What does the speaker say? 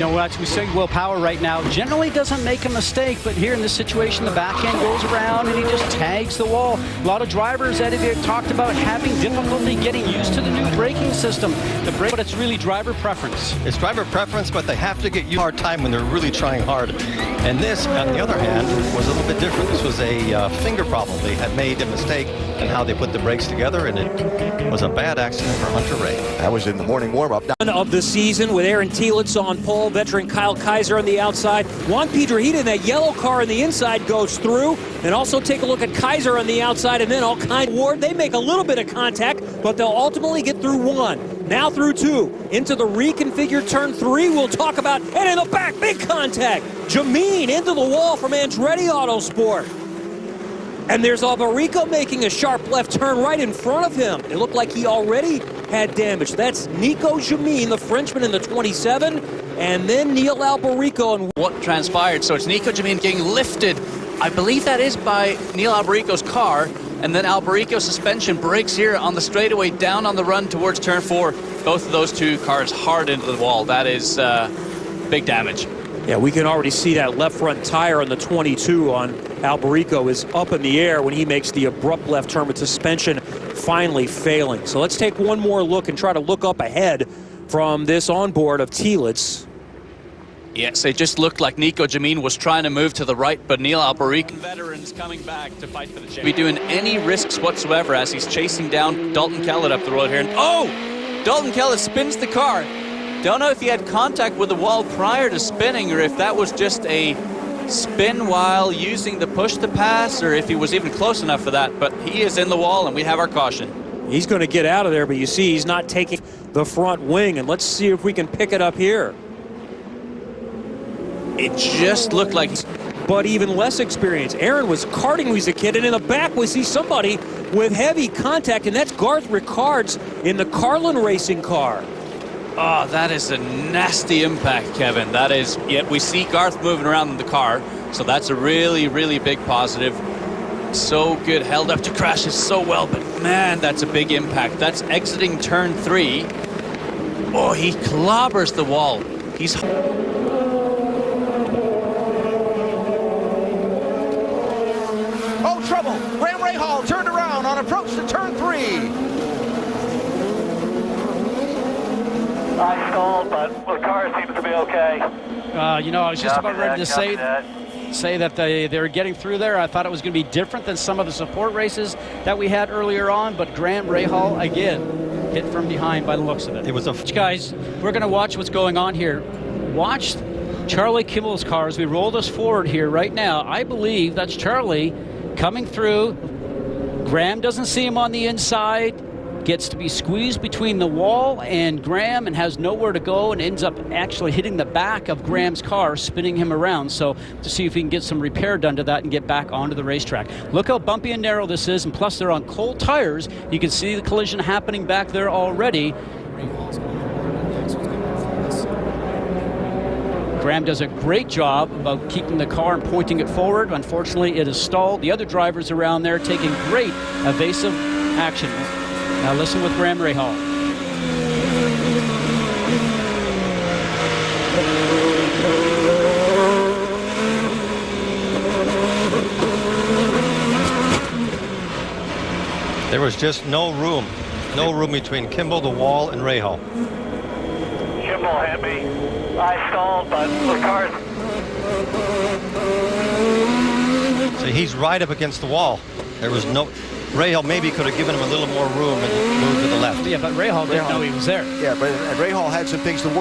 know, as we say, Will Power right now generally doesn't make a mistake, but here in this situation, the backhand goes around and he just tags the wall. A lot of drivers that have talked about having difficulty getting used to the new braking system. But it's really driver preference. It's driver preference, but they have to get you a hard time when they're really trying hard. And this, on the other hand, was a little bit different. This was a finger problem. They had made a mistake in how they put the brakes together, and it was a bad accident for Hunter Ray. That was in the morning warm-up. Of the season with Aaron Telitz on pole, veteran Kyle Kaiser on the outside. Juan Pedrohita in that yellow car on the inside goes through. And also take a look at Kaiser on the outside, and then Ward. They make a little bit of contact, but they'll ultimately get through one. Now through two. Into the reconfigured turn three we'll talk about. And in the back, big contact. Jameen into the wall from Andretti Autosport. And there's Alberico making a sharp left turn right in front of him. It looked like he already had damage. That's Nico Jameen, the Frenchman in the 27, and then Neil Alberico. And what transpired? So it's Nico Jameen getting lifted. I believe that is by Neil Alberico's car, and then Alberico's suspension breaks here on the straightaway down on the run towards turn 4. Both of those two cars hard into the wall. That is big damage. Yeah, we can already see that left front tire on the 22 on Alberico is up in the air when he makes the abrupt left turn with suspension finally failing. So let's take one more look and try to look up ahead from this onboard of Telitz. Yes, it just looked like Nico Jameen was trying to move to the right, but Neil Alberico, veterans coming back to fight for the championship. Be doing any risks whatsoever as he's chasing down Dalton Kellett up the road here. And oh, Dalton Kellett spins the car. Don't know if he had contact with the wall prior to spinning, or if that was just a spin while using the push to pass, or if he was even close enough for that. But he is in the wall, and we have our caution. He's going to get out of there, but you see he's not taking the front wing. And let's see if we can pick it up here. It just looked like... But even less experience. Aaron was karting when he was a kid, and in the back we see somebody with heavy contact, and that's Garth Ricards in the Carlin racing car. Oh, that is a nasty impact, Kevin. That is, yet we see Garth moving around in the car, so that's a really, really big positive. So good, held up to crashes so well, but man, that's a big impact. That's exiting turn 3. Oh, he clobbers the wall. He's... Oh, trouble! Graham Rahal turned around on approach to turn 3. I stalled, but the car seems to be okay. You know, I was just about ready to say that they were getting through there. I thought it was going to be different than some of the support races that we had earlier on, but Graham Rahal, again, hit from behind by the looks of it. It was a... Guys, we're going to watch what's going on here. Watch Charlie Kimmel's car as we roll this forward here right now. I believe that's Charlie coming through. Graham doesn't see him on the inside. Gets to be squeezed between the wall and Graham and has nowhere to go and ends up actually hitting the back of Graham's car, spinning him around. So to see if he can get some repair done to that and get back onto the racetrack. Look how bumpy and narrow this is, and plus they're on cold tires. You can see the collision happening back there already. Graham does a great job about keeping the car and pointing it forward. Unfortunately, it is stalled. The other drivers around there taking great evasive action. Now listen with Graham Rahal. There was just no room between Kimball, the wall, and Rahal. Kimball hit me. I stalled, but the car... So he's right up against the wall. There was no... Rahal maybe could have given him a little more room and moved to the left. Yeah, but Rahal didn't know he was there. Yeah, but Rahal had some things to work.